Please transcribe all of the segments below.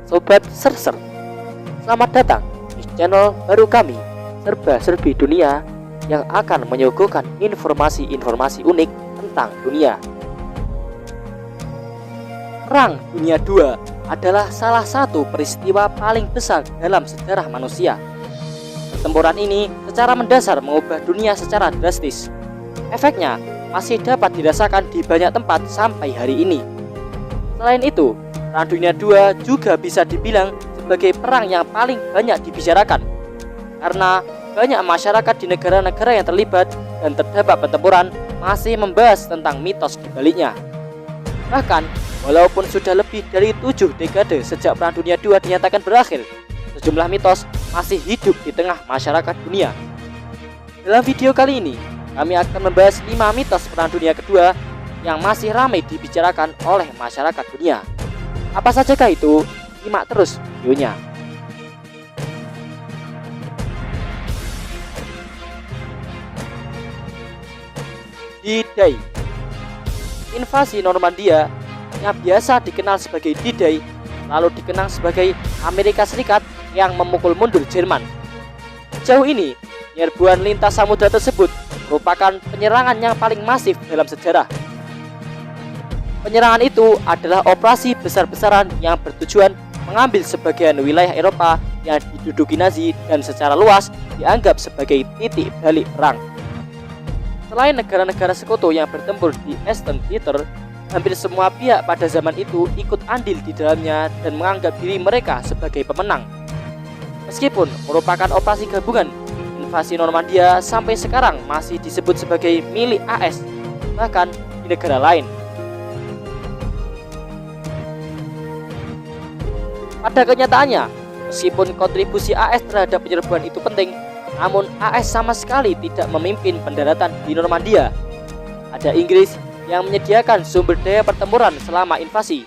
Sobat Serser, selamat datang di channel baru kami, Serba-Serbi Dunia, yang akan menyuguhkan informasi-informasi unik tentang dunia. Perang Dunia II adalah salah satu peristiwa paling besar dalam sejarah manusia. Pertempuran ini secara mendasar mengubah dunia secara drastis. Efeknya masih dapat dirasakan di banyak tempat sampai hari ini. Selain itu, Perang Dunia II juga bisa dibilang sebagai perang yang paling banyak dibicarakan, karena banyak masyarakat di negara-negara yang terlibat dan terdapat pertempuran masih membahas tentang mitos di baliknya. Bahkan, walaupun sudah lebih dari 7 dekade sejak Perang Dunia II dinyatakan berakhir, sejumlah mitos masih hidup di tengah masyarakat dunia. Dalam video kali ini, kami akan membahas 5 mitos Perang Dunia Kedua yang masih ramai dibicarakan oleh masyarakat dunia. Apa sajakah itu? Simak terus videonya. D-Day. Invasi Normandia yang biasa dikenal sebagai D-Day lalu dikenang sebagai Amerika Serikat yang memukul mundur Jerman. Sejauh ini, penyerbuan lintas samudra tersebut merupakan penyerangan yang paling masif dalam sejarah. Penyerangan itu adalah operasi besar-besaran yang bertujuan mengambil sebagian wilayah Eropa yang diduduki Nazi dan secara luas dianggap sebagai titik balik perang. Selain negara-negara sekutu yang bertempur di Eastern Theater, hampir semua pihak pada zaman itu ikut andil di dalamnya dan menganggap diri mereka sebagai pemenang. Meskipun merupakan operasi gabungan, invasi Normandia sampai sekarang masih disebut sebagai milik AS, bahkan di negara lain. Pada kenyataannya, meskipun kontribusi AS terhadap penyerbuan itu penting, namun AS sama sekali tidak memimpin pendaratan di Normandia. Ada Inggris yang menyediakan sumber daya pertempuran selama invasi.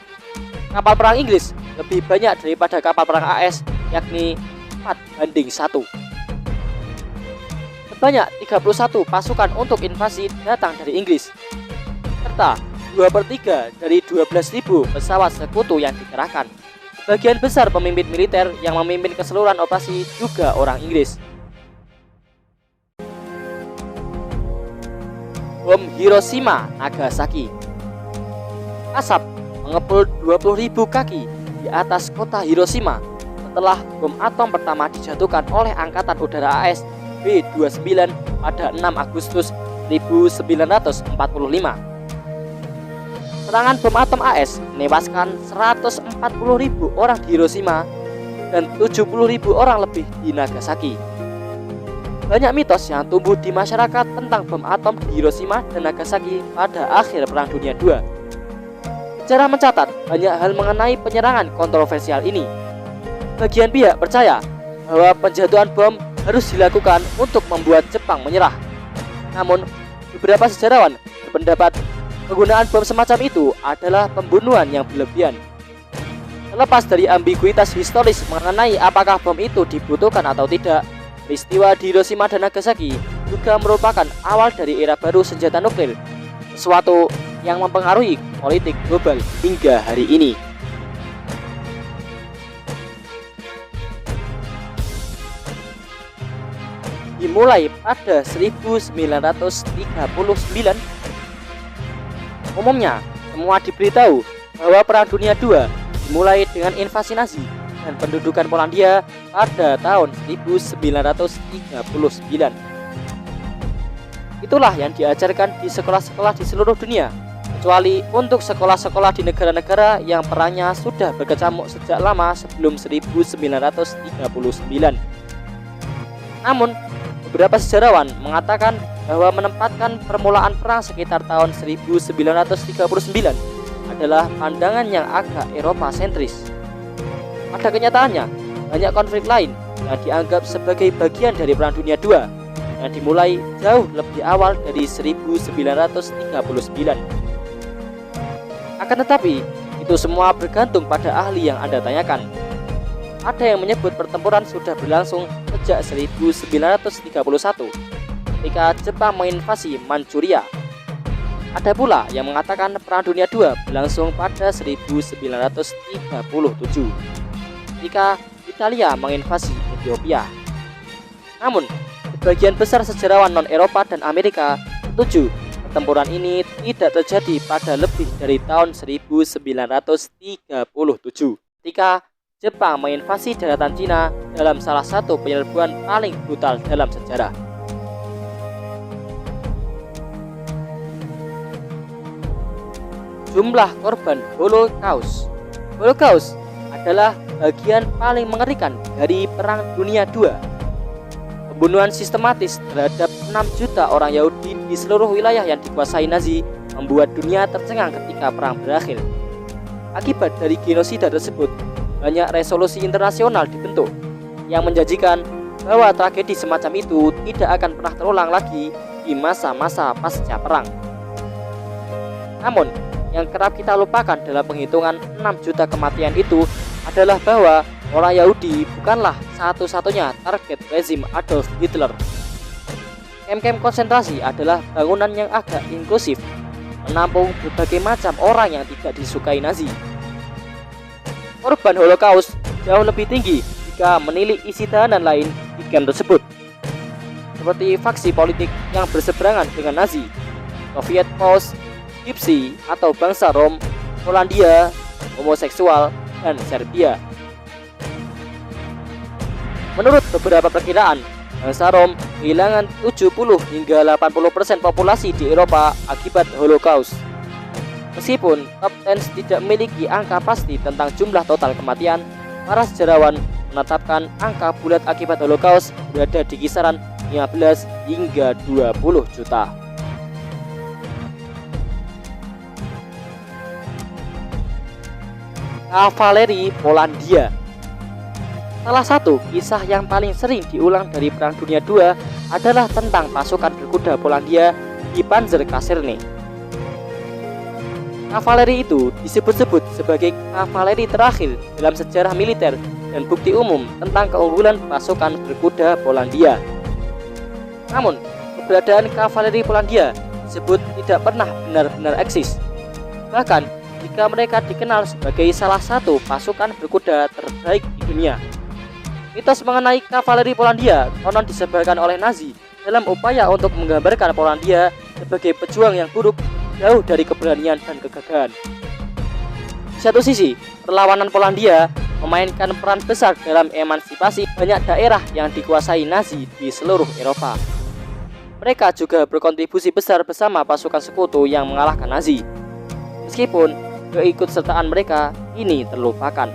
Kapal perang Inggris lebih banyak daripada kapal perang AS, yakni 4:1. Sebanyak 31 pasukan untuk invasi datang dari Inggris, serta 2/3 dari 12.000 pesawat sekutu yang dikerahkan. Bagian besar pemimpin militer yang memimpin keseluruhan operasi juga orang Inggris. Bom Hiroshima Nagasaki. Asap mengepul 20.000 kaki di atas kota Hiroshima setelah bom atom pertama dijatuhkan oleh Angkatan Udara AS B-29 pada 6 Agustus 1945. Serangan bom atom AS menewaskan 140.000 orang di Hiroshima dan 70.000 orang lebih di Nagasaki. Banyak mitos yang tumbuh di masyarakat tentang bom atom di Hiroshima dan Nagasaki pada akhir Perang Dunia II. Sejarah mencatat banyak hal mengenai penyerangan kontroversial ini. Bagian pihak percaya bahwa penjatuhan bom harus dilakukan untuk membuat Jepang menyerah. Namun, beberapa sejarawan berpendapat penggunaan bom semacam itu adalah pembunuhan yang berlebihan. Terlepas dari ambiguitas historis mengenai apakah bom itu dibutuhkan atau tidak, peristiwa di Hiroshima dan Nagasaki juga merupakan awal dari era baru senjata nuklir, sesuatu yang mempengaruhi politik global hingga hari ini. Dimulai pada 1939, umumnya, semua diberitahu bahwa Perang Dunia II dimulai dengan invasi Nazi dan pendudukan Polandia pada tahun 1939. Itulah yang diajarkan di sekolah-sekolah di seluruh dunia, kecuali untuk sekolah-sekolah di negara-negara yang perangnya sudah berkecamuk sejak lama sebelum 1939. Namun, beberapa sejarawan mengatakan bahwa menempatkan permulaan perang sekitar tahun 1939 adalah pandangan yang agak Eropa sentris. Pada kenyataannya, banyak konflik lain yang dianggap sebagai bagian dari Perang Dunia II yang dimulai jauh lebih awal dari 1939. Akan tetapi, itu semua bergantung pada ahli yang Anda tanyakan. Ada yang menyebut pertempuran sudah berlangsung sejak 1931 ketika Jepang menginvasi Manchuria. Ada pula yang mengatakan Perang Dunia II berlangsung pada 1937. ketika Italia menginvasi Ethiopia. Namun, sebagian besar sejarawan non-Eropa dan Amerika setuju pertempuran ini tidak terjadi pada lebih dari tahun 1937 ketika Jepang menginvasi daratan Cina dalam salah satu penyerbuan paling brutal dalam sejarah. Jumlah korban Holocaust. Holocaust adalah bagian paling mengerikan dari Perang Dunia II. Pembunuhan sistematis terhadap 6 juta orang Yahudi di seluruh wilayah yang dikuasai Nazi membuat dunia tercengang ketika perang berakhir. Akibat dari genosida tersebut, banyak resolusi internasional dibentuk yang menjanjikan bahwa tragedi semacam itu tidak akan pernah terulang lagi di masa-masa pasca perang. Namun, yang kerap kita lupakan dalam penghitungan 6 juta kematian itu adalah bahwa orang Yahudi bukanlah satu-satunya target rezim Adolf Hitler. Kem-kem konsentrasi adalah bangunan yang agak inklusif, menampung berbagai macam orang yang tidak disukai Nazi. Korban Holocaust jauh lebih tinggi jika menilik isi tahanan lain di kem tersebut, seperti faksi politik yang berseberangan dengan Nazi, Soviet Post, Gypsy atau bangsa Rom, Polandia, homoseksual, dan Serbia. Menurut beberapa perkiraan, bangsa Rom kehilangan 70 hingga 80% populasi di Eropa akibat Holocaust. Meskipun Top 10 tidak memiliki angka pasti tentang jumlah total kematian, para sejarawan menetapkan angka bulat akibat Holocaust berada di kisaran 15 hingga 20 juta. Kavaleri Polandia. Salah satu kisah yang paling sering diulang dari Perang Dunia II adalah tentang pasukan berkuda Polandia di Panzerkaserne. Kavaleri itu disebut-sebut sebagai kavaleri terakhir dalam sejarah militer dan bukti umum tentang keunggulan pasukan berkuda Polandia. Namun, keberadaan kavaleri Polandia disebut tidak pernah benar-benar eksis. Bahkan, jika mereka dikenal sebagai salah satu pasukan berkuda terbaik di dunia. Mitos mengenai kavaleri Polandia konon disebarkan oleh Nazi dalam upaya untuk menggambarkan Polandia sebagai pejuang yang buruk, jauh dari keberanian dan kegagahan. Di satu sisi, perlawanan Polandia memainkan peran besar dalam emansipasi banyak daerah yang dikuasai Nazi di seluruh Eropa. Mereka juga berkontribusi besar bersama pasukan sekutu yang mengalahkan Nazi. Meskipun keikutsertaan mereka ini terlupakan.